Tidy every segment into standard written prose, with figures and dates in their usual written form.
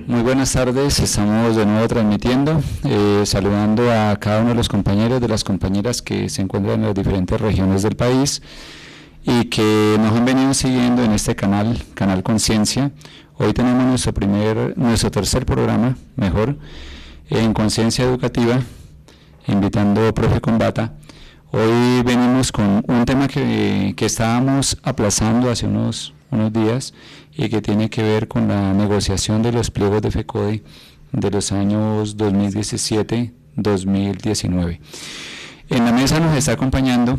Muy buenas tardes, estamos de nuevo transmitiendo, saludando a cada uno de los compañeros, de las compañeras que se encuentran en las diferentes regiones del país y que nos han venido siguiendo en este canal Conciencia. Hoy tenemos nuestro tercer programa, en Conciencia Educativa, invitando a Profe Combata. Hoy venimos con un tema que estábamos aplazando hace unos días y que tiene que ver con la negociación de los pliegos de FECODE de los años 2017-2019. En la mesa nos está acompañando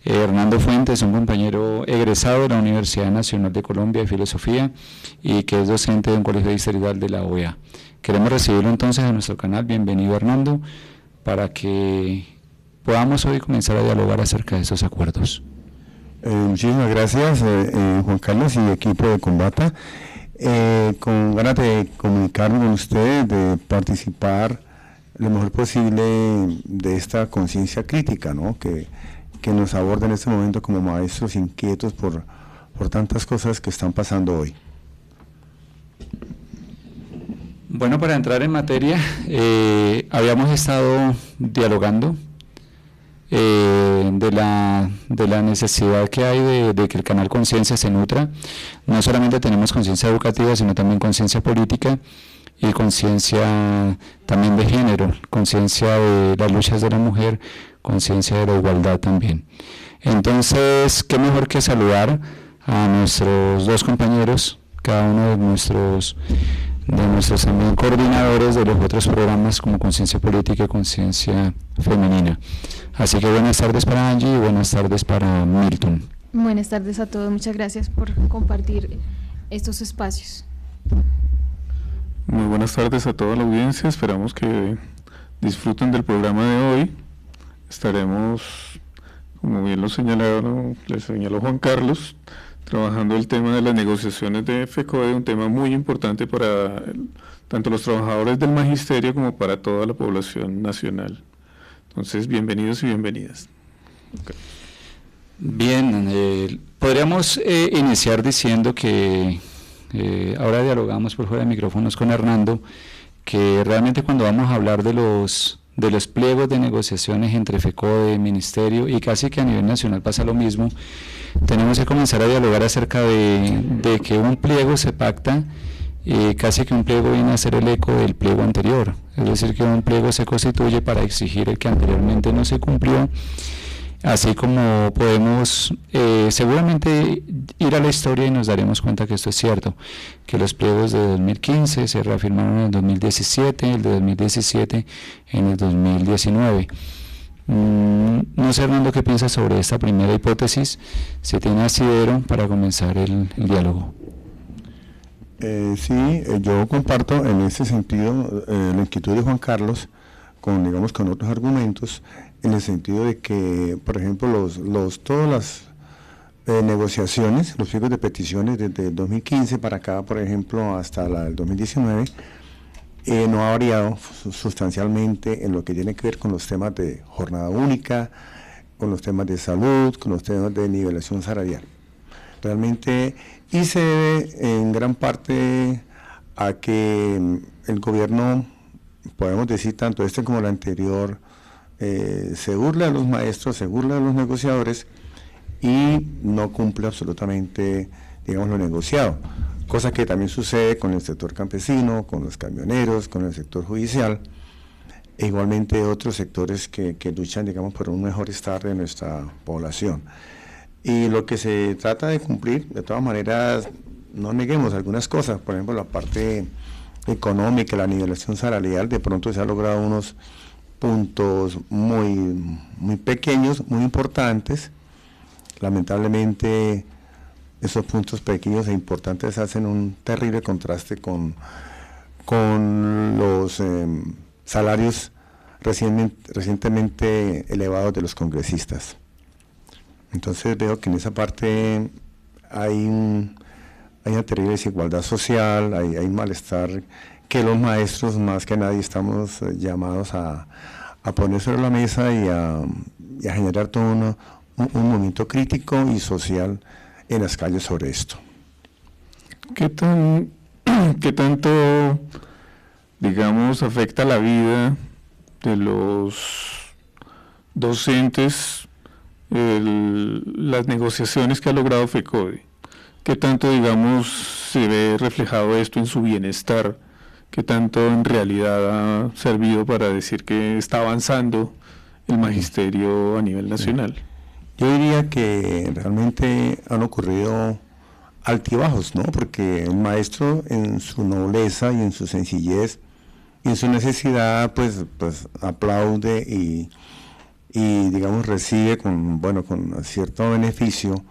Hernando Fuentes, un compañero egresado de la Universidad Nacional de Colombia de Filosofía y que es docente de un colegio distrital de la OEA. Queremos recibirlo entonces a nuestro canal. Bienvenido, Hernando, para que podamos hoy comenzar a dialogar acerca de esos acuerdos. Muchísimas gracias, Juan Carlos y equipo de Combata. Con ganas de comunicarme con ustedes, de participar lo mejor posible de esta conciencia crítica, ¿no? que nos aborda en este momento como maestros inquietos por tantas cosas que están pasando hoy. Bueno, para entrar en materia, habíamos estado dialogando de la necesidad que hay de que el canal Conciencia se nutra. No solamente tenemos conciencia educativa, sino también conciencia política y conciencia también de género, conciencia de las luchas de la mujer, conciencia de la igualdad también. Entonces, qué mejor que saludar a nuestros dos compañeros, cada uno de nuestros también coordinadores de los otros programas como Conciencia Política y Conciencia Femenina. Así que buenas tardes para Angie y buenas tardes para Milton. Buenas tardes a todos, muchas gracias por compartir estos espacios. Muy buenas tardes a toda la audiencia, esperamos que disfruten del programa de hoy. Estaremos, como bien lo señaló Juan Carlos, trabajando el tema de las negociaciones de FECODE, un tema muy importante para tanto los trabajadores del magisterio como para toda la población nacional. Entonces, bienvenidos y bienvenidas. Okay. Bien, podríamos iniciar diciendo que ahora dialogamos por fuera de micrófonos con Hernando, que realmente cuando vamos a hablar de los pliegos de negociaciones entre FECODE, Ministerio, y casi que a nivel nacional pasa lo mismo, tenemos que comenzar a dialogar acerca de que un pliego se pacta y casi que un pliego viene a ser el eco del pliego anterior, es decir, que un pliego se constituye para exigir el que anteriormente no se cumplió, así como podemos seguramente ir a la historia y nos daremos cuenta que esto es cierto, que los pliegos de 2015 se reafirmaron en el 2017, el de 2017 en el 2019. No sé, Hernando, ¿qué piensas sobre esta primera hipótesis? Si tiene asidero para comenzar el diálogo. Sí, yo comparto en ese sentido la inquietud de Juan Carlos con otros argumentos, en el sentido de que, por ejemplo, todas las negociaciones, los pliegos de peticiones desde el 2015 para acá, por ejemplo, hasta el 2019, no ha variado sustancialmente en lo que tiene que ver con los temas de jornada única, con los temas de salud, con los temas de nivelación salarial. Realmente, y se debe en gran parte a que el gobierno, podemos decir tanto este como el anterior, se burla de los maestros, se burla de los negociadores y no cumple absolutamente, lo negociado. Cosa que también sucede con el sector campesino, con los camioneros, con el sector judicial, e igualmente otros sectores que luchan, por un mejor estar de nuestra población. Y lo que se trata de cumplir, de todas maneras, no neguemos algunas cosas, por ejemplo, la parte económica, la nivelación salarial, de pronto se han logrado unos puntos muy pequeños, muy importantes. Lamentablemente, esos puntos pequeños e importantes hacen un terrible contraste con los salarios recientemente elevados de los congresistas. Entonces veo que en esa parte hay una terrible desigualdad social, hay un malestar que los maestros más que nadie estamos llamados a poner sobre la mesa y a generar todo un movimiento crítico y social en las calles sobre esto. ¿Qué tan ¿qué tanto, digamos, afecta la vida de los docentes las negociaciones que ha logrado FECODE? ¿Qué tanto, digamos, se ve reflejado esto en su bienestar? ¿Qué tanto en realidad ha servido para decir que está avanzando el magisterio a nivel nacional? Yo diría que realmente han ocurrido altibajos, ¿no? Porque el maestro, en su nobleza y en su sencillez y en su necesidad, pues aplaude y digamos recibe con cierto beneficio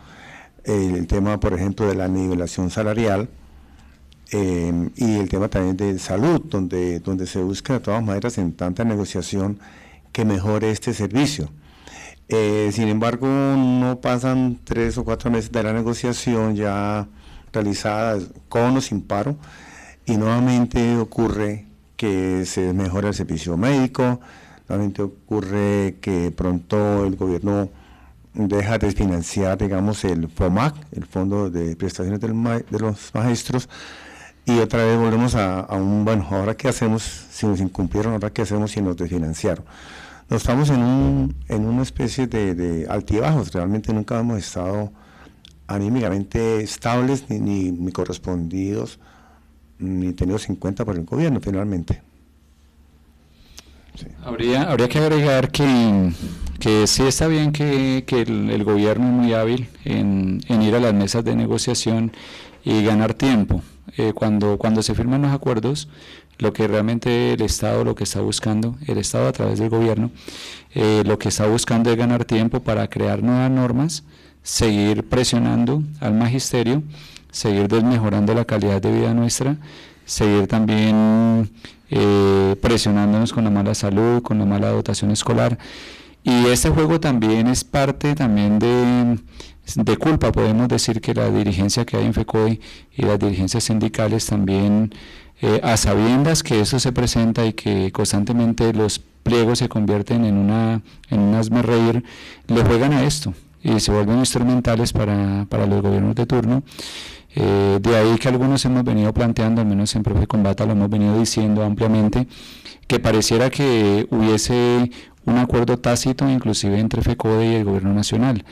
el tema, por ejemplo, de la nivelación salarial, y el tema también de salud, donde se busca de todas maneras en tanta negociación que mejore este servicio. Sin embargo, no pasan 3 o 4 meses de la negociación ya realizada, con o sin paro, y nuevamente ocurre que se mejora el servicio médico, nuevamente ocurre que pronto el gobierno deja de financiar, digamos, el FOMAC, el Fondo de Prestaciones de los Maestros, y otra vez volvemos a ahora qué hacemos si nos incumplieron, ahora qué hacemos si nos desfinanciaron. Nos estamos en una especie de altibajos, realmente nunca hemos estado anímicamente estables, ni correspondidos, ni tenidos en cuenta por el gobierno finalmente. Sí. Habría que agregar que sí está bien que el gobierno es muy hábil en ir a las mesas de negociación y ganar tiempo. Cuando se firman los acuerdos, lo que realmente el Estado, lo que está buscando, el Estado a través del gobierno, lo que está buscando es ganar tiempo para crear nuevas normas, seguir presionando al magisterio, seguir desmejorando la calidad de vida nuestra, seguir también presionándonos con la mala salud, con la mala dotación escolar. Y este juego también es parte también de culpa. Podemos decir que la dirigencia que hay en FECODE y las dirigencias sindicales también, a sabiendas que eso se presenta y que constantemente los pliegos se convierten en un hazmerreír, le juegan a esto y se vuelven instrumentales para los gobiernos de turno. De ahí que algunos hemos venido planteando, al menos en Profe Combata lo hemos venido diciendo ampliamente, que pareciera que hubiese un acuerdo tácito inclusive entre FECODE y el gobierno nacional.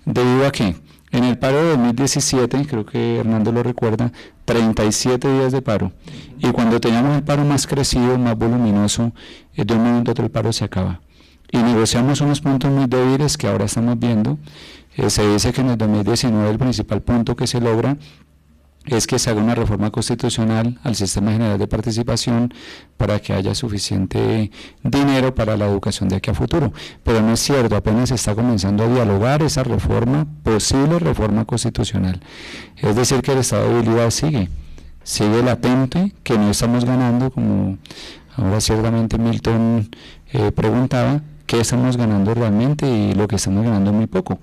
¿Debido a qué? En el paro de 2017, creo que Hernando lo recuerda, 37 días de paro. Y cuando teníamos el paro más crecido, más voluminoso, de un momento a otro el paro se acaba. Y negociamos unos puntos muy débiles que ahora estamos viendo. Se dice que en el 2019 el principal punto que se logra es que se haga una reforma constitucional al sistema general de participación para que haya suficiente dinero para la educación de aquí a futuro. Pero no es cierto, apenas se está comenzando a dialogar esa reforma, posible reforma constitucional. Es decir, que el estado de debilidad sigue latente, que no estamos ganando, como ahora ciertamente Milton preguntaba, ¿qué estamos ganando realmente? Y lo que estamos ganando es muy poco.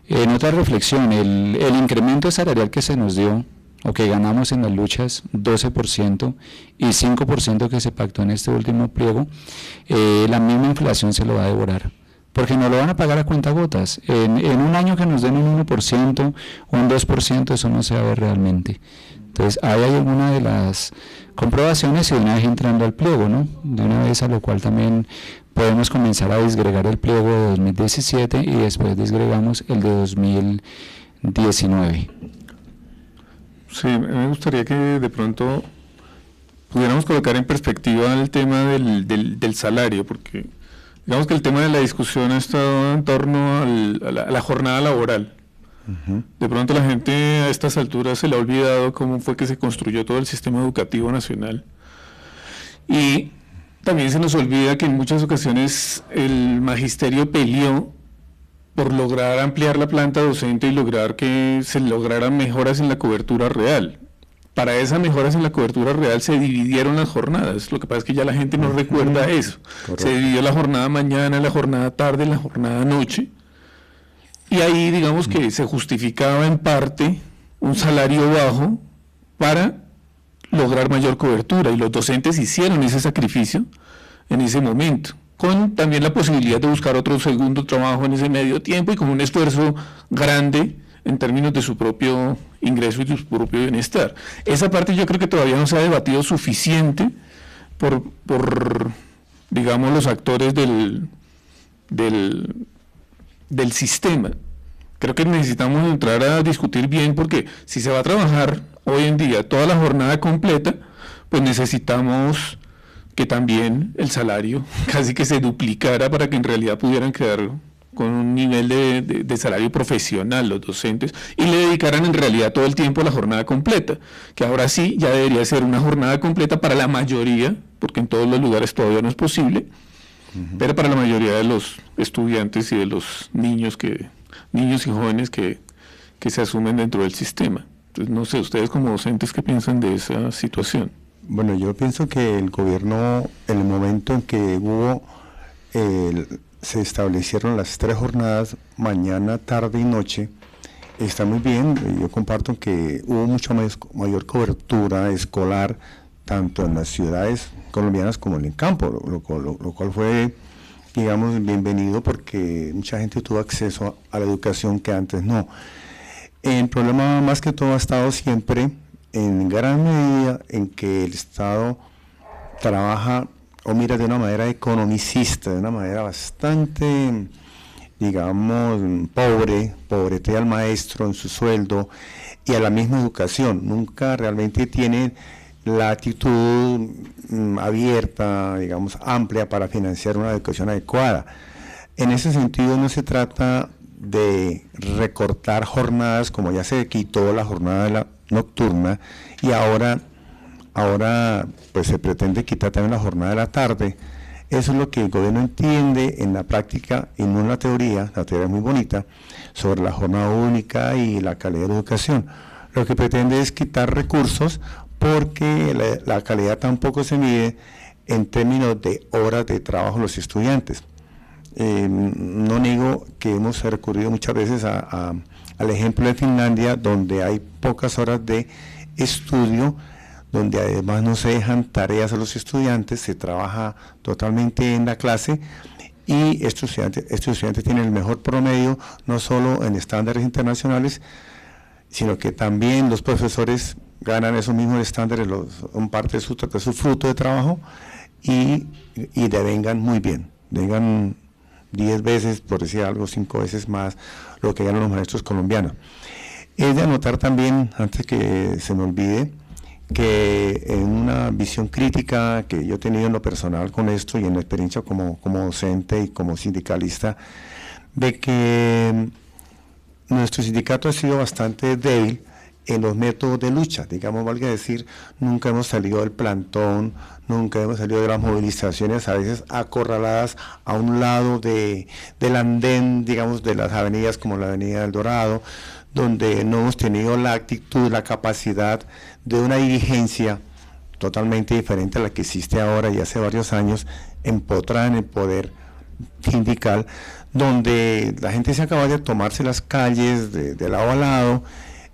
En otra reflexión, el incremento salarial que se nos dio, o que ganamos en las luchas, 12% y 5% que se pactó en este último pliego, la misma inflación se lo va a devorar, porque nos lo van a pagar a cuentagotas. En un año que nos den un 1%, un 2%, eso no se va a ver realmente. Entonces, ahí hay alguna de las comprobaciones y de una vez entrando al pliego, ¿no? De una vez, a lo cual también podemos comenzar a disgregar el pliego de 2017 y después disgregamos el de 2019. Sí, me gustaría que de pronto pudiéramos colocar en perspectiva el tema del salario, porque digamos que el tema de la discusión ha estado en torno a la jornada laboral. Uh-huh. De pronto la gente a estas alturas se le ha olvidado cómo fue que se construyó todo el sistema educativo nacional. Y también se nos olvida que en muchas ocasiones el magisterio peleó por lograr ampliar la planta docente y lograr que se lograran mejoras en la cobertura real. Para esas mejoras en la cobertura real se dividieron las jornadas. Lo que pasa es que ya la gente no recuerda eso. Correcto. Se dividió la jornada mañana, la jornada tarde, la jornada noche. Y ahí digamos que se justificaba en parte un salario bajo para lograr mayor cobertura. Y los docentes hicieron ese sacrificio en ese momento, con también la posibilidad de buscar otro segundo trabajo en ese medio tiempo y con un esfuerzo grande en términos de su propio ingreso y su propio bienestar. Esa parte yo creo que todavía no se ha debatido suficiente por digamos, los actores del sistema. Creo que necesitamos entrar a discutir bien, porque si se va a trabajar hoy en día toda la jornada completa, pues necesitamos que también el salario casi que se duplicara para que en realidad pudieran quedar con un nivel de salario profesional los docentes, y le dedicaran en realidad todo el tiempo a la jornada completa, que ahora sí ya debería ser una jornada completa para la mayoría, porque en todos los lugares todavía no es posible, pero para la mayoría de los estudiantes y de los niños y jóvenes que se asumen dentro del sistema. Entonces, no sé, ustedes como docentes, ¿qué piensan de esa situación? Bueno, yo pienso que el gobierno, en el momento en que se establecieron las 3 jornadas, mañana, tarde y noche, está muy bien. Yo comparto que hubo mucha mayor cobertura escolar, tanto en las ciudades colombianas como en el campo, lo cual fue, digamos, bienvenido, porque mucha gente tuvo acceso a la educación que antes no. El problema más que todo ha estado siempre en gran medida en que el Estado trabaja o mira de una manera economicista, de una manera bastante, digamos, pobretea al maestro en su sueldo y a la misma educación. Nunca realmente tiene la actitud abierta, digamos, amplia para financiar una educación adecuada. En ese sentido no se trata de recortar jornadas, como ya se quitó la jornada nocturna, y ahora pues se pretende quitar también la jornada de la tarde. Eso es lo que el gobierno entiende en la práctica y no en la teoría. La teoría es muy bonita sobre la jornada única y la calidad de la educación. Lo que pretende es quitar recursos, porque la calidad tampoco se mide en términos de horas de trabajo de los estudiantes. No niego que hemos recurrido muchas veces al ejemplo de Finlandia, donde hay pocas horas de estudio, donde además no se dejan tareas a los estudiantes, se trabaja totalmente en la clase, y estos estudiantes tienen el mejor promedio, no solo en estándares internacionales, sino que también los profesores ganan esos mismos estándares, un parte de su fruto de trabajo, y devengan muy bien, devengan 10 veces, por decir algo, 5 veces más lo que ganan los maestros colombianos. Es de anotar también, antes que se me olvide, que en una visión crítica que yo he tenido en lo personal con esto y en la experiencia como docente y como sindicalista, de que nuestro sindicato ha sido bastante débil en los métodos de lucha, digamos, valga decir, nunca hemos salido del plantón, nunca hemos salido de las movilizaciones, a veces acorraladas a un lado del andén, digamos, de las avenidas como la avenida del Dorado, donde no hemos tenido la actitud, la capacidad de una dirigencia totalmente diferente a la que existe ahora y hace varios años, empotrada en el poder sindical, donde la gente se acaba de tomarse las calles de lado a lado,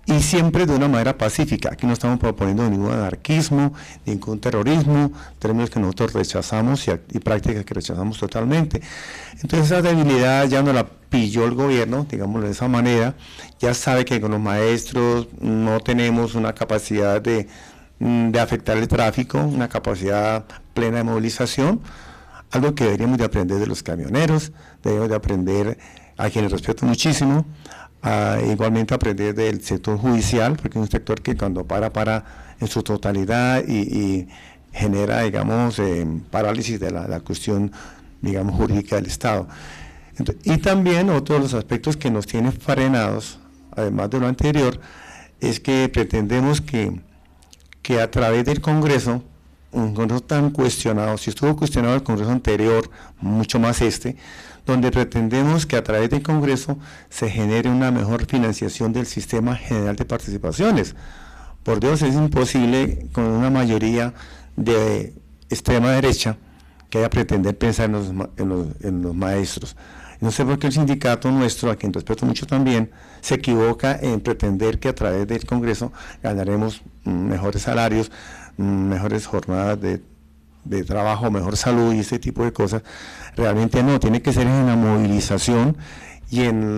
y siempre de una manera pacífica. Aquí no estamos proponiendo ningún anarquismo, ningún terrorismo, términos que nosotros rechazamos y prácticas que rechazamos totalmente. Entonces esa debilidad ya no la pilló el gobierno, digámoslo de esa manera. Ya sabe que con los maestros no tenemos una capacidad de afectar el tráfico, una capacidad plena de movilización, algo que deberíamos de aprender de los camioneros, deberíamos de aprender, a quienes respeto muchísimo, igualmente aprender del sector judicial, porque es un sector que cuando para en su totalidad y genera, digamos, parálisis de la cuestión, digamos, jurídica del Estado. Entonces, y también otro de los aspectos que nos tiene frenados, además de lo anterior, es que pretendemos que a través del Congreso, un Congreso tan cuestionado, si estuvo cuestionado el Congreso anterior, mucho más donde pretendemos que a través del Congreso se genere una mejor financiación del sistema general de participaciones. Por Dios, es imposible con una mayoría de extrema derecha que haya pretender pensar en los maestros. No sé por qué el sindicato nuestro, a quien respeto mucho también, se equivoca en pretender que a través del Congreso ganaremos mejores salarios, mejores jornadas de trabajo, mejor salud y ese tipo de cosas. Realmente no, tiene que ser en la movilización y en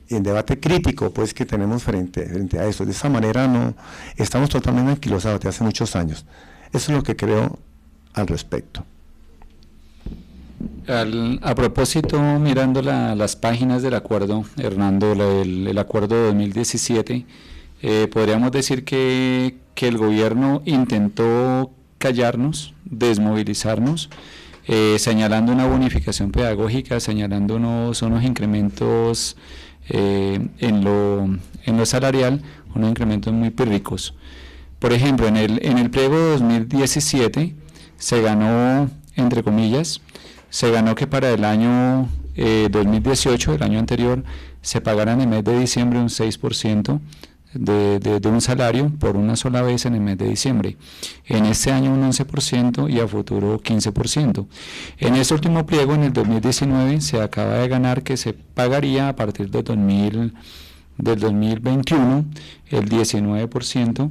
el debate crítico pues que tenemos frente a eso. De esa manera no estamos totalmente anquilosados de hace muchos años. Eso es lo que creo al respecto. A propósito, mirando las páginas del acuerdo, Hernando, el acuerdo de 2017, podríamos decir que el gobierno intentó callarnos, desmovilizarnos, señalando una bonificación pedagógica, señalando unos incrementos en lo salarial, unos incrementos muy pírricos. Por ejemplo, en el pliego de 2017 se ganó, entre comillas, se ganó que para el año 2018, el año anterior, se pagara en el mes de diciembre un 6% de un salario por una sola vez en el mes de diciembre. En este año un 11% y a futuro 15%. En este último pliego, en el 2019, se acaba de ganar que se pagaría a partir del 2021 el 19%.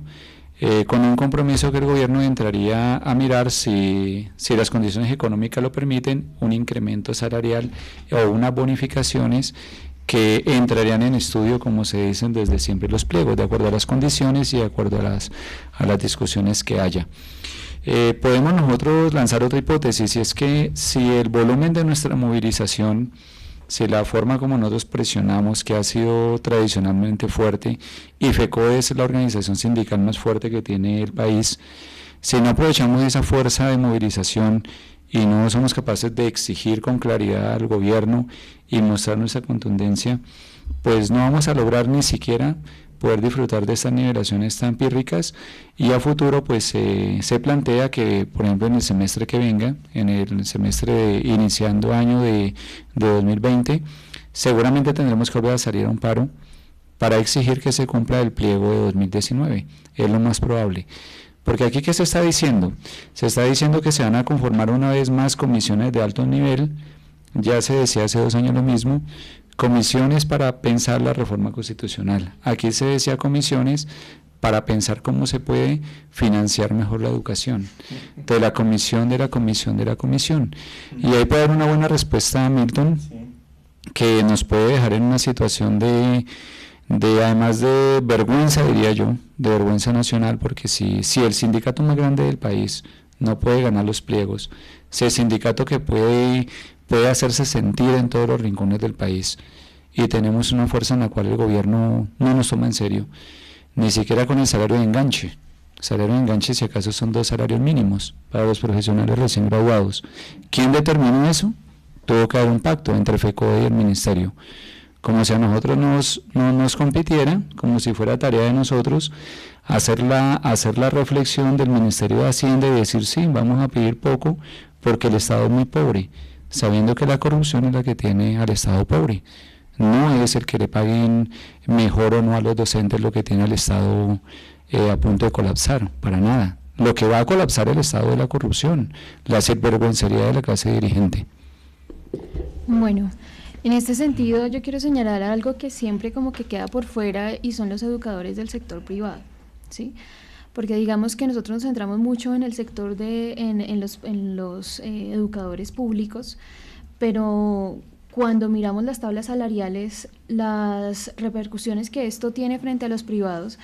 Con un compromiso que el gobierno entraría a mirar si las condiciones económicas lo permiten, un incremento salarial o unas bonificaciones que entrarían en estudio, como se dicen desde siempre los pliegos, de acuerdo a las condiciones y de acuerdo a las discusiones que haya. Podemos nosotros lanzar otra hipótesis, y es que si el volumen de nuestra movilización, si la forma como nosotros presionamos, que ha sido tradicionalmente fuerte, y FECODE es la organización sindical más fuerte que tiene el país, si no aprovechamos esa fuerza de movilización y no somos capaces de exigir con claridad al gobierno y mostrar nuestra contundencia, pues no vamos a lograr ni siquiera poder disfrutar de estas nivelaciones tan pírricas, y a futuro pues se plantea que, por ejemplo, en el semestre que venga, en el semestre iniciando año de 2020, seguramente tendremos que volver a salir a un paro para exigir que se cumpla el pliego de 2019, es lo más probable. Porque aquí, ¿qué se está diciendo? Se está diciendo que se van a conformar una vez más comisiones de alto nivel, ya se decía hace 2 años lo mismo, comisiones para pensar la reforma constitucional. Aquí se decía comisiones para pensar cómo se puede financiar mejor la educación, de la comisión, y ahí puede haber una buena respuesta a Milton, que nos puede dejar en una situación de además de vergüenza, diría yo, de vergüenza nacional, porque si el sindicato más grande del país no puede ganar los pliegos, si el sindicato que puede hacerse sentir en todos los rincones del país, y tenemos una fuerza en la cual el gobierno no nos toma en serio, ni siquiera con el salario de enganche. Salario de enganche, si acaso, son 2 salarios mínimos para los profesionales recién graduados. ¿Quién determinó eso? Tuvo que haber un pacto entre FECODE y el ministerio, como si a nosotros no nos compitiera, como si fuera tarea de nosotros hacer la reflexión del Ministerio de Hacienda y decir, sí, vamos a pedir poco porque el Estado es muy pobre, sabiendo que la corrupción es la que tiene al Estado pobre. No es el que le paguen mejor o no a los docentes lo que tiene al Estado a punto de colapsar, para nada. Lo que va a colapsar el Estado es la corrupción, la sinvergüencería de la clase dirigente. Bueno, en este sentido yo quiero señalar algo que siempre como que queda por fuera, y son los educadores del sector privado, ¿sí? Porque digamos que nosotros nos centramos mucho en el sector en los educadores públicos, pero cuando miramos las tablas salariales, las repercusiones que esto tiene frente a los privados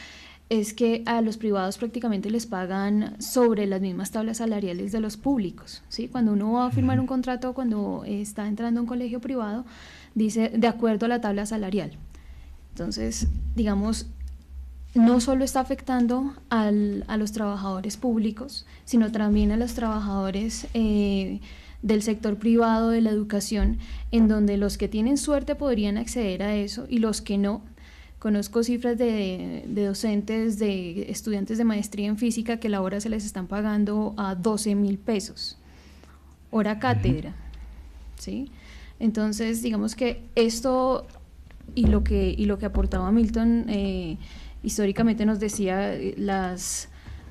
es que a los privados prácticamente les pagan sobre las mismas tablas salariales de los públicos, ¿sí? Cuando uno va a firmar un contrato, cuando está entrando a un colegio privado, dice de acuerdo a la tabla salarial. Entonces, digamos, no solo está afectando a los trabajadores públicos, sino también a los trabajadores del sector privado de la educación, en donde los que tienen suerte podrían acceder a eso y los que no. Conozco cifras de docentes, de estudiantes de maestría en física, que la hora se les están pagando a 12.000 pesos, hora cátedra, ¿sí? Entonces, digamos que esto y lo que aportaba Milton, históricamente nos decía las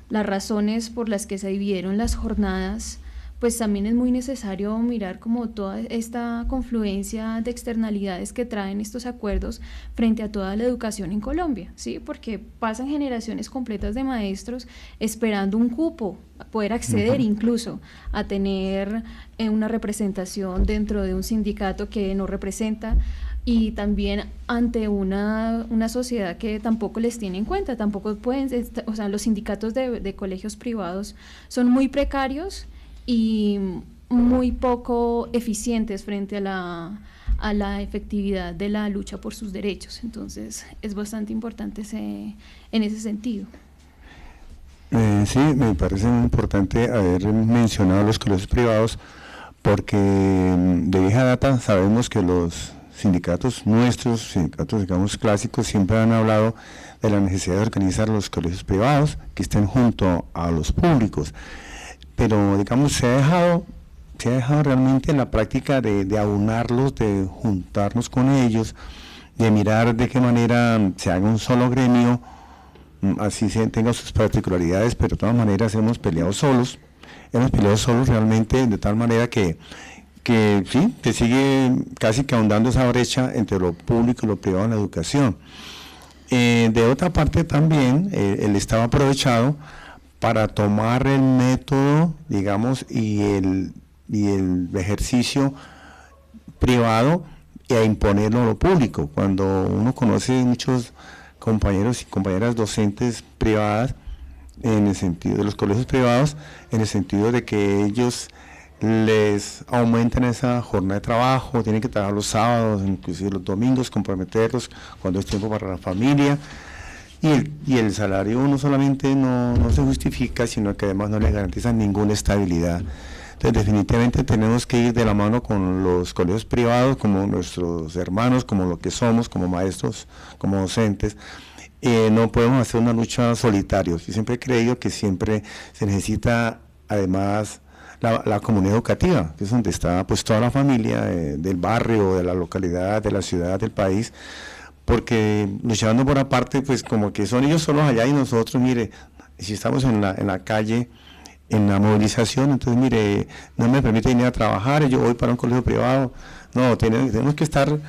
razones por las que se dividieron las jornadas, pues también es muy necesario mirar como toda esta confluencia de externalidades que traen estos acuerdos frente a toda la educación en Colombia, ¿sí? Porque pasan generaciones completas de maestros esperando un cupo, poder acceder incluso a tener una representación dentro de un sindicato que no representa, y también ante una sociedad que tampoco les tiene en cuenta, tampoco pueden, o sea, los sindicatos de colegios privados son muy precarios y muy poco eficientes frente a la efectividad de la lucha por sus derechos. Entonces es bastante importante en ese sentido. Sí, me parece muy importante haber mencionado los colegios privados, porque de vieja data sabemos que los sindicatos nuestros, sindicatos digamos clásicos, siempre han hablado de la necesidad de organizar los colegios privados que estén junto a los públicos, pero digamos se ha dejado realmente en la práctica de aunarlos, de juntarnos con ellos, de mirar de qué manera se haga un solo gremio, así tenga sus particularidades, pero de todas maneras hemos peleado solos realmente, de tal manera que sí, que sigue casi que ahondando esa brecha entre lo público y lo privado en la educación. De otra parte también, el Estado ha aprovechado para tomar el método, digamos, y el ejercicio privado e imponerlo a lo público. Cuando uno conoce muchos compañeros y compañeras docentes privadas, en el sentido de los colegios privados, en el sentido de que ellos les aumentan esa jornada de trabajo, tienen que trabajar los sábados, inclusive los domingos, comprometerlos cuando es tiempo para la familia, y el salario no solamente no se justifica, sino que además no les garantiza ninguna estabilidad. Entonces definitivamente tenemos que ir de la mano con los colegios privados, como nuestros hermanos, como lo que somos, como maestros, como docentes. No podemos hacer una lucha solitarios. Yo siempre he creído que siempre se necesita además la comunidad educativa, que es donde está pues toda la familia del barrio, de la localidad, de la ciudad, del país, porque luchando por aparte, pues como que son ellos solos allá y nosotros, mire, si estamos en la calle, en la movilización, entonces mire, no me permite ir a trabajar, yo voy para un colegio privado. No, tenemos que estar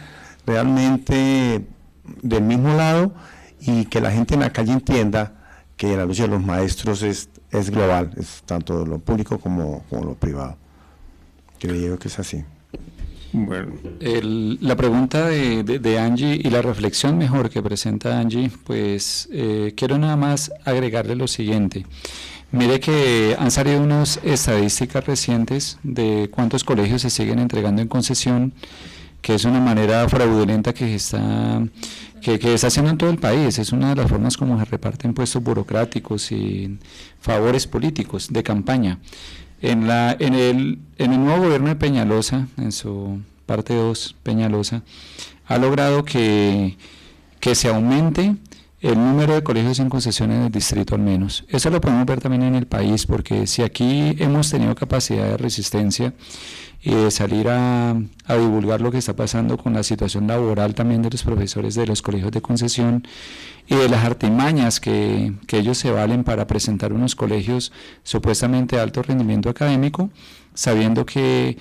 realmente del mismo lado, y que la gente en la calle entienda que la lucha de los maestros es global, es tanto lo público como lo privado. Creo que es así. Bueno, la pregunta de Angie y la reflexión mejor que presenta Angie, pues quiero nada más agregarle lo siguiente. Mire que han salido unas estadísticas recientes de cuántos colegios se siguen entregando en concesión, que es una manera fraudulenta que está haciendo en todo el país. Es una de las formas como se reparten puestos burocráticos y favores políticos de campaña. En el nuevo gobierno de Peñalosa, en su parte 2, Peñalosa, ha logrado que se aumente el número de colegios en concesión en el distrito al menos. Eso lo podemos ver también en el país, porque si aquí hemos tenido capacidad de resistencia y de salir a divulgar lo que está pasando con la situación laboral también de los profesores de los colegios de concesión y de las artimañas que ellos se valen para presentar unos colegios supuestamente de alto rendimiento académico, sabiendo que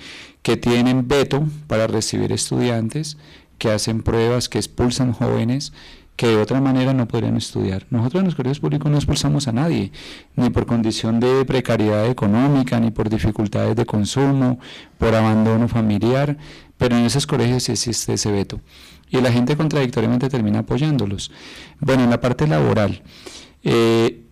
tienen veto para recibir estudiantes, que hacen pruebas, que expulsan jóvenes que de otra manera no podrían estudiar. Nosotros en los colegios públicos no expulsamos a nadie, ni por condición de precariedad económica, ni por dificultades de consumo, por abandono familiar, pero en esos colegios sí existe ese veto. Y la gente contradictoriamente termina apoyándolos. Bueno, en la parte laboral,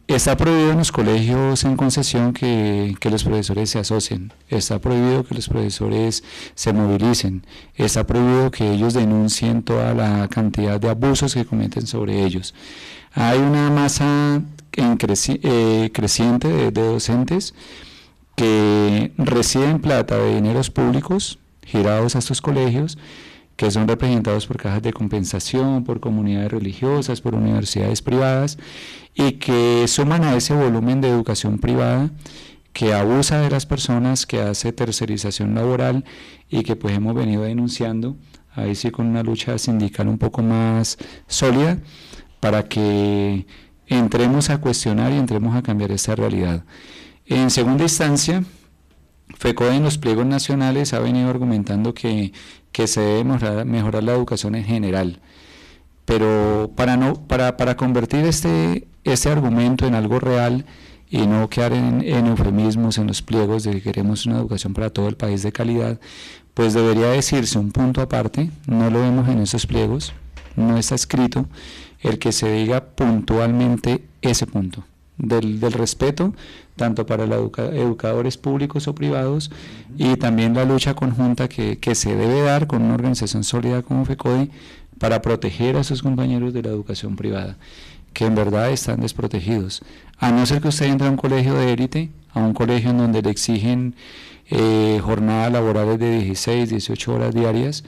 está prohibido en los colegios en concesión que los profesores se asocien, está prohibido que los profesores se movilicen, está prohibido que ellos denuncien toda la cantidad de abusos que cometen sobre ellos. Hay una masa creciente de docentes que reciben plata de dineros públicos girados a estos colegios, que son representados por cajas de compensación, por comunidades religiosas, por universidades privadas, y que suman a ese volumen de educación privada que abusa de las personas, que hace tercerización laboral y que pues hemos venido denunciando, ahí sí con una lucha sindical un poco más sólida, para que entremos a cuestionar y entremos a cambiar esta realidad. En segunda instancia, FECODE en los pliegos nacionales ha venido argumentando que se debe mejorar la educación en general, pero para convertir este argumento en algo real y no quedar en eufemismos en los pliegos de que queremos una educación para todo el país de calidad, pues debería decirse un punto aparte, no lo vemos en esos pliegos, no está escrito, el que se diga puntualmente ese punto, del respeto, tanto para los educadores públicos o privados, y también la lucha conjunta que se debe dar con una organización sólida como FECODE para proteger a sus compañeros de la educación privada, que en verdad están desprotegidos. A no ser que usted entre a un colegio de élite, a un colegio en donde le exigen jornadas laborales de 16, 18 horas diarias,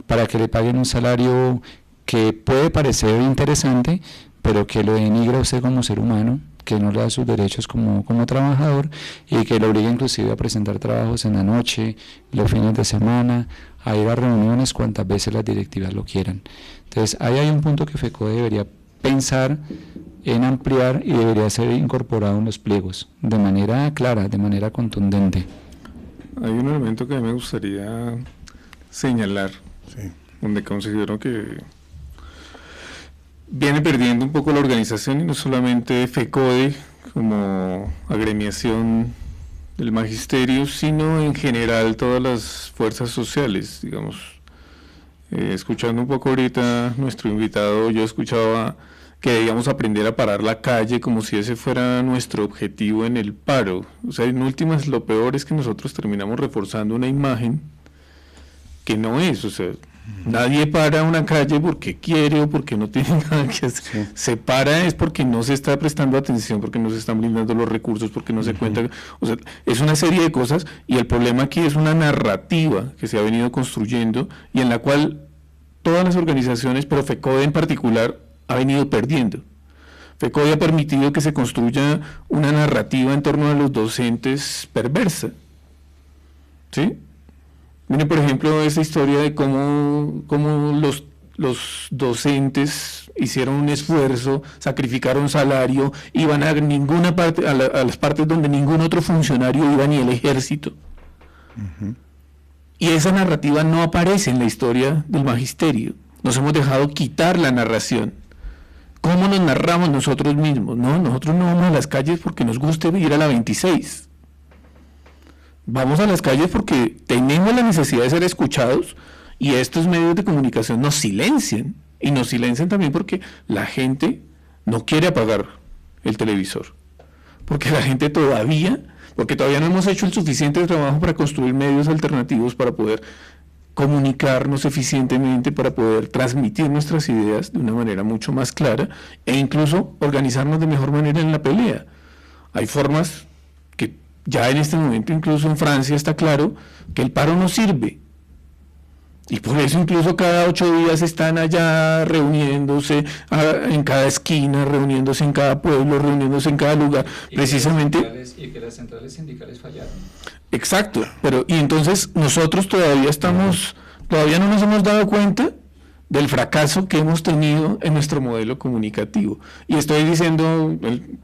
para que le paguen un salario que puede parecer interesante, pero que lo denigra a usted como ser humano, que no le da sus derechos como trabajador, y que lo obliga inclusive a presentar trabajos en la noche, los fines de semana, a ir a reuniones cuantas veces las directivas lo quieran. Entonces ahí hay un punto que FECODE debería pensar en ampliar y debería ser incorporado en los pliegos, de manera clara, de manera contundente. Hay un elemento que a mí me gustaría señalar, Sí. donde considero que viene perdiendo un poco la organización, y no solamente FECODE como agremiación del magisterio, sino en general todas las fuerzas sociales, digamos. Escuchando un poco ahorita nuestro invitado, yo escuchaba que debíamos aprender a parar la calle como si ese fuera nuestro objetivo en el paro. O sea, en últimas, lo peor es que nosotros terminamos reforzando una imagen que no es. O sea, nadie para una calle porque quiere o porque no tiene nada que hacer. Sí. Se para es porque no se está prestando atención, porque no se están brindando los recursos, porque no se cuenta. O sea, es una serie de cosas, y el problema aquí es una narrativa que se ha venido construyendo y en la cual todas las organizaciones, pero FECODE en particular, ha venido perdiendo. FECODE ha permitido que se construya una narrativa en torno a los docentes perversa. ¿Sí? Miren, por ejemplo, esa historia de cómo los docentes hicieron un esfuerzo, sacrificaron salario, iban a ninguna parte, a las partes donde ningún otro funcionario iba, ni el ejército. Y esa narrativa no aparece en la historia del magisterio. Nos hemos dejado quitar la narración. ¿Cómo nos narramos nosotros mismos? No, nosotros no vamos a las calles porque nos guste ir a la 26. Vamos a las calles porque tenemos la necesidad de ser escuchados, y estos medios de comunicación nos silencian, y nos silencian también porque la gente no quiere apagar el televisor, porque todavía no hemos hecho el suficiente trabajo para construir medios alternativos para poder comunicarnos eficientemente, para poder transmitir nuestras ideas de una manera mucho más clara, e incluso organizarnos de mejor manera en la pelea. Hay formas que ya en este momento, incluso en Francia, está claro que el paro no sirve, y por eso incluso cada 8 días están allá reuniéndose en cada esquina, reuniéndose en cada pueblo, reuniéndose en cada lugar, precisamente. Y que las centrales sindicales fallaron. Exacto, y entonces nosotros todavía no nos hemos dado cuenta del fracaso que hemos tenido en nuestro modelo comunicativo. Y estoy diciendo,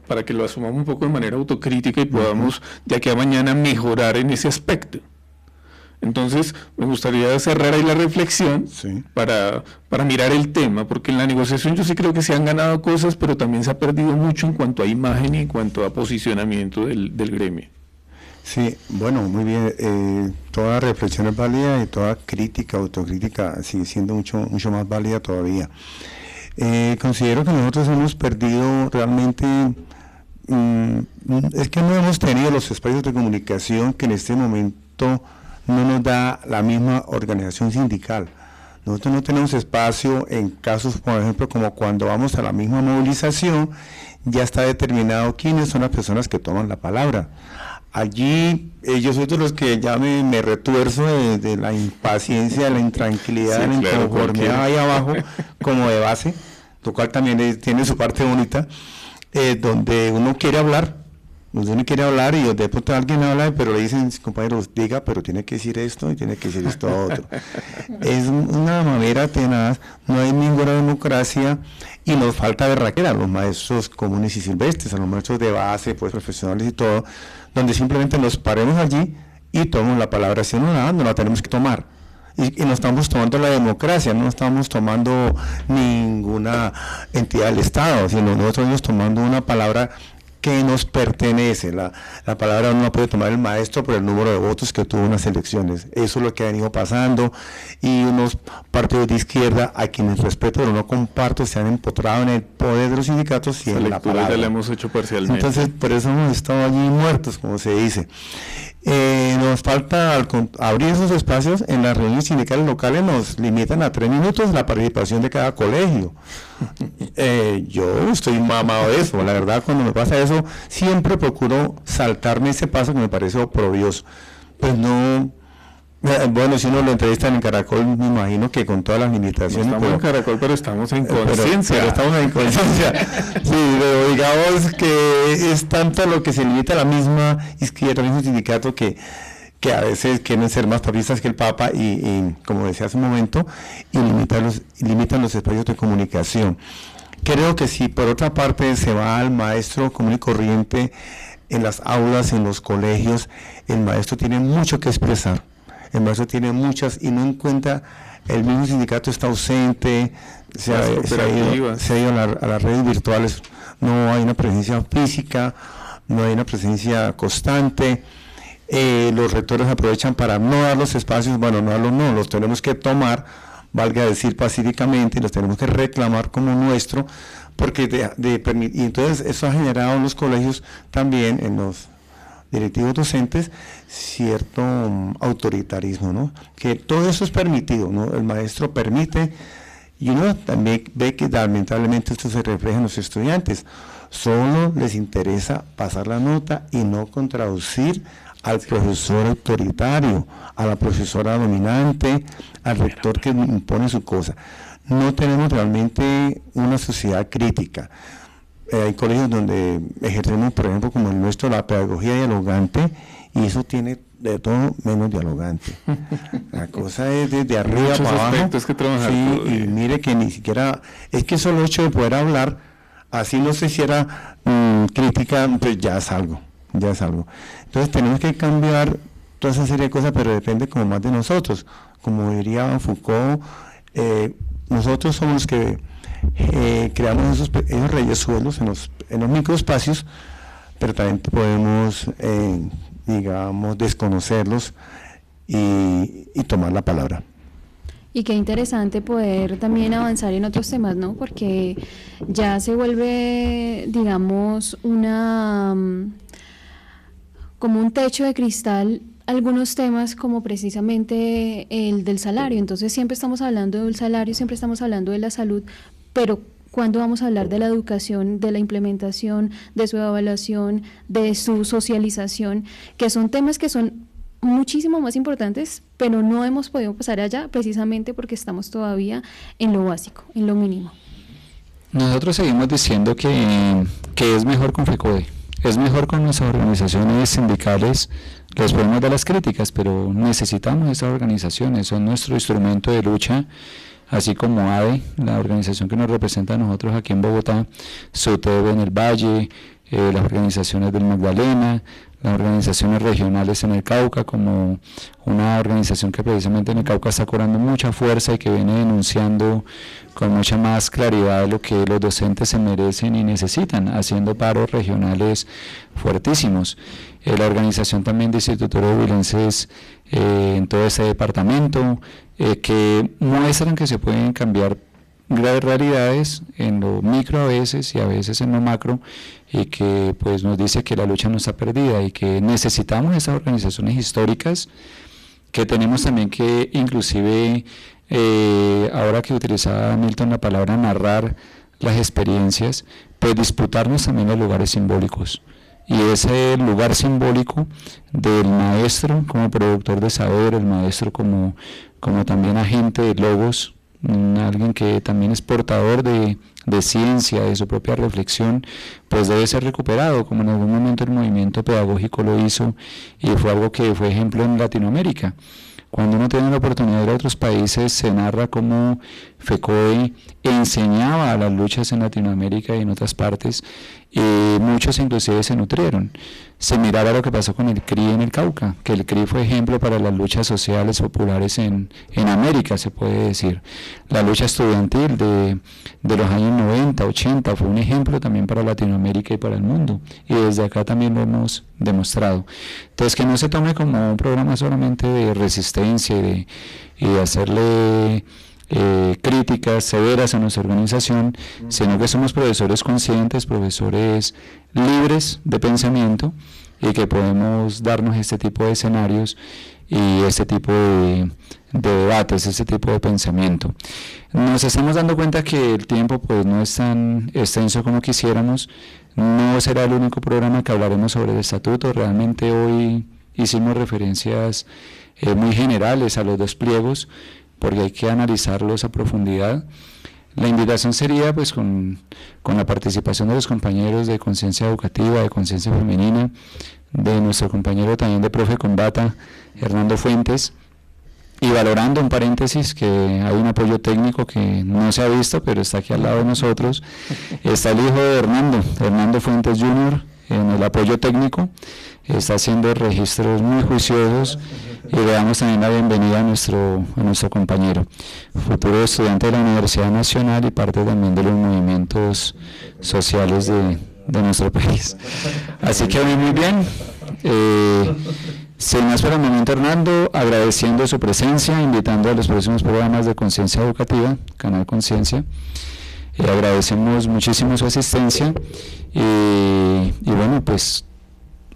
para que lo asumamos un poco de manera autocrítica y podamos de aquí a mañana mejorar en ese aspecto. Entonces, me gustaría cerrar ahí la reflexión, Sí. para mirar el tema, porque en la negociación yo sí creo que se han ganado cosas, pero también se ha perdido mucho en cuanto a imagen y en cuanto a posicionamiento del gremio. Sí, bueno, muy bien. Toda reflexión es válida, y toda crítica, autocrítica sigue siendo mucho más válida todavía. Considero que nosotros hemos perdido realmente, es que no hemos tenido los espacios de comunicación que en este momento no nos da la misma organización sindical. Nosotros no tenemos espacio en casos, por ejemplo, como cuando vamos a la misma movilización, ya está determinado quiénes son las personas que toman la palabra. Allí yo soy de los que ya me retuerzo de la impaciencia, de la intranquilidad, Sí, de la claro, inconformidad ahí abajo, como de base, lo cual también tiene su parte bonita, donde uno quiere hablar, y de pronto alguien habla, pero le dicen, compañeros, diga, pero tiene que decir esto y tiene que decir esto otro. Es una manera tenaz, no hay ninguna democracia, y nos falta berraquera a los maestros comunes y silvestres, a los maestros de base, pues profesionales y todo, donde simplemente nos paremos allí y tomamos la palabra, si no la tenemos que tomar. Y no estamos tomando la democracia, no estamos tomando ninguna entidad del Estado, sino nosotros estamos tomando una palabra que nos pertenece. La palabra no la puede tomar el maestro por el número de votos que tuvo en las elecciones. Eso es lo que ha venido pasando, y unos partidos de izquierda, a quienes respeto pero no comparto, se han empotrado en el poder de los sindicatos y en la palabra. Ya la hemos hecho parcialmente. Entonces, por eso hemos estado allí muertos, como se dice. Nos falta abrir esos espacios. En las reuniones sindicales locales nos limitan a 3 minutos la participación de cada colegio. Yo estoy mamado de eso. La verdad, cuando me pasa eso, siempre procuro saltarme ese paso que me parece oprobioso. Pues no... Bueno, si uno lo entrevistan en Caracol, me imagino que con todas las limitaciones. No estamos en Caracol, pero estamos en conciencia. Pero estamos en conciencia. Sí, pero digamos que es tanto lo que se limita a la misma izquierda, al mismo sindicato, que a veces quieren ser más papistas que el Papa y como decía hace un momento, y limitan los espacios de comunicación. Creo que si por otra parte se va al maestro común y corriente en las aulas, en los colegios, el maestro tiene mucho que expresar. El maestro tiene muchas y no encuentra, el mismo sindicato está ausente, se ha ido a las redes virtuales, no hay una presencia física, no hay una presencia constante. Los rectores aprovechan para no dar los espacios, bueno, no, los tenemos que tomar, valga decir pacíficamente, los tenemos que reclamar como nuestro, porque y entonces eso ha generado en los colegios también, en los directivos docentes, cierto autoritarismo, ¿no? Que todo eso es permitido, ¿no? El maestro permite, y uno también ve que lamentablemente esto se refleja en los estudiantes. Solo les interesa pasar la nota y no contradecir al profesor autoritario, a la profesora dominante, al rector que impone su cosa. No tenemos realmente una sociedad crítica. Hay colegios donde ejercemos, por ejemplo, como el nuestro, la pedagogía dialogante, y eso tiene de todo menos dialogante. La cosa es desde arriba para abajo. Que trabajar, sí, y mire que ni siquiera, es que solo el hecho de poder hablar, así no se hiciera crítica, pues ya es algo. Entonces tenemos que cambiar toda esa serie de cosas, pero depende como más de nosotros. Como diría Foucault, nosotros somos los que creamos esos reyesuelos en los microespacios, pero también podemos, digamos, desconocerlos y tomar la palabra. Y qué interesante poder también avanzar en otros temas, ¿no? Porque ya se vuelve, digamos, como un techo de cristal algunos temas, como precisamente el del salario. Entonces siempre estamos hablando del salario, siempre estamos hablando de la salud, pero ¿cuándo vamos a hablar de la educación, de la implementación, de su evaluación, de su socialización? Que son temas que son muchísimo más importantes, pero no hemos podido pasar allá precisamente porque estamos todavía en lo básico, en lo mínimo. Nosotros seguimos diciendo que es mejor con FECODE, es mejor con nuestras organizaciones sindicales. Les podemos dar las críticas, pero necesitamos esas organizaciones, son nuestro instrumento de lucha, así como ADE, la organización que nos representa a nosotros aquí en Bogotá, SUTEB en el Valle, las organizaciones del Magdalena, las organizaciones regionales en el Cauca, como una organización que precisamente en el Cauca está cobrando mucha fuerza y que viene denunciando con mucha más claridad lo que los docentes se merecen y necesitan, haciendo paros regionales fuertísimos. La organización también de institutores huilenses en todo ese departamento, que muestran que se pueden cambiar graves realidades en lo micro a veces y a veces en lo macro, y que pues nos dice que la lucha no está perdida y que necesitamos esas organizaciones históricas, que tenemos también que inclusive ahora que utilizaba Milton la palabra narrar las experiencias, pues disputarnos también los lugares simbólicos. Y ese lugar simbólico del maestro como productor de saber, el maestro como también agente de logos, alguien que también es portador de ciencia, de su propia reflexión, pues debe ser recuperado, como en algún momento el movimiento pedagógico lo hizo, y fue algo que fue ejemplo en Latinoamérica. Cuando uno tiene la oportunidad de ir a otros países, se narra cómo FECODE enseñaba a las luchas en Latinoamérica y en otras partes, y muchos inclusive se nutrieron. se mirara lo que pasó con el CRI en el Cauca, que el CRI fue ejemplo para las luchas sociales populares en América, se puede decir. La lucha estudiantil de los años 90, 80 fue un ejemplo también para Latinoamérica y para el mundo, y desde acá también lo hemos demostrado. Entonces, que no se tome como un programa solamente de resistencia y de hacerle críticas severas a nuestra organización, sino que somos profesores conscientes, profesores libres de pensamiento, y que podemos darnos este tipo de escenarios y este tipo de debates, este tipo de pensamiento. Nos estamos dando cuenta que el tiempo pues no es tan extenso como quisiéramos. No será el único programa que hablaremos sobre el estatuto. Realmente hoy hicimos referencias muy generales a los dos pliegos, porque hay que analizarlos a profundidad. La invitación sería pues con la participación de los compañeros de Conciencia Educativa, de Conciencia Femenina, de nuestro compañero también de Profe Combata, Hernando Fuentes, y valorando un paréntesis que hay un apoyo técnico que no se ha visto, pero está aquí al lado de nosotros. Está el hijo de Hernando Fuentes Jr., en el apoyo técnico, está haciendo registros muy juiciosos, y le damos también la bienvenida a nuestro compañero, futuro estudiante de la Universidad Nacional y parte también de los movimientos sociales de nuestro país. Así que muy bien. Sin más por el momento, Hernando, agradeciendo su presencia, invitando a los próximos programas de Conciencia Educativa, Canal Conciencia. Agradecemos muchísimo su asistencia y bueno, pues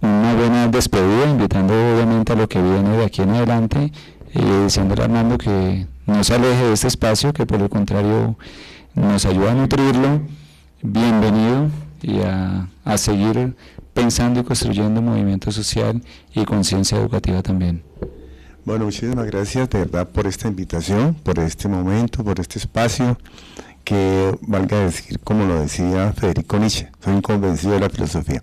una buena despedida, invitando obviamente a lo que viene de aquí en adelante, y diciéndole a Hernando que no se aleje de este espacio, que por el contrario nos ayuda a nutrirlo. Bienvenido, y a seguir pensando y construyendo movimiento social y conciencia educativa también. Bueno, muchísimas gracias de verdad por esta invitación, por este momento, por este espacio, que valga decir, como lo decía Federico Nietzsche, soy un convencido de la filosofía.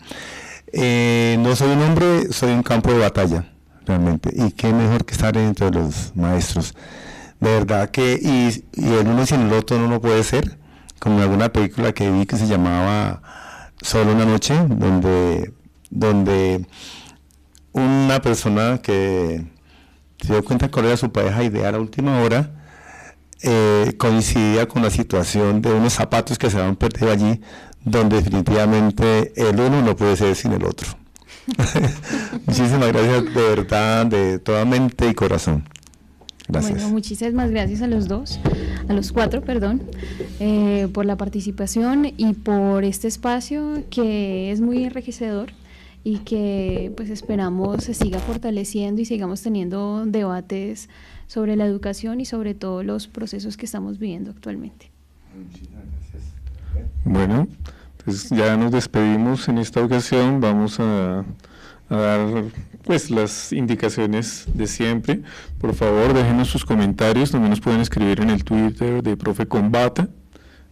No soy un hombre, soy un campo de batalla, realmente, y qué mejor que estar entre los maestros. De verdad que, y el uno sin el otro no puede ser, como en alguna película que vi que se llamaba Solo una noche, donde una persona que se dio cuenta cuál era su pareja ideal a última hora, coincidía con la situación de unos zapatos que se habían perdido allí, donde definitivamente el uno no puede ser sin el otro. Muchísimas gracias, de verdad, de toda mente y corazón. Gracias. Bueno, muchísimas gracias a los cuatro, por la participación y por este espacio que es muy enriquecedor, y que pues esperamos se siga fortaleciendo y sigamos teniendo debates sobre la educación y sobre todo los procesos que estamos viviendo actualmente. Muchísimas gracias. Bueno, pues ya nos despedimos en esta ocasión. Vamos a dar pues las indicaciones de siempre. Por favor, déjenos sus comentarios. También nos pueden escribir en el Twitter de Profe Combata.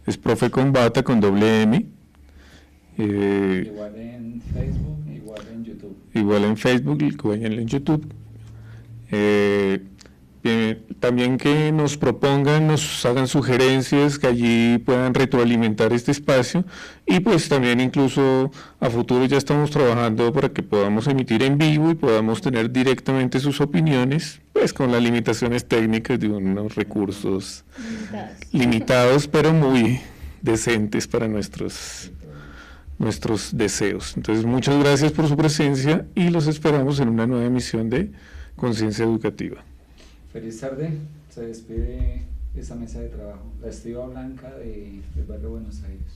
Es Profe Combata con doble M. Igual en Facebook, igual en YouTube. Igual en Facebook, igual en YouTube. También que nos propongan, nos hagan sugerencias, que allí puedan retroalimentar este espacio, y pues también incluso a futuro ya estamos trabajando para que podamos emitir en vivo y podamos tener directamente sus opiniones, pues con las limitaciones técnicas de unos recursos limitados, pero muy decentes para nuestros deseos. Entonces, muchas gracias por su presencia y los esperamos en una nueva emisión de Conciencia Educativa. Feliz tarde. Se despide esta mesa de trabajo, la Estiva Blanca del barrio Buenos Aires.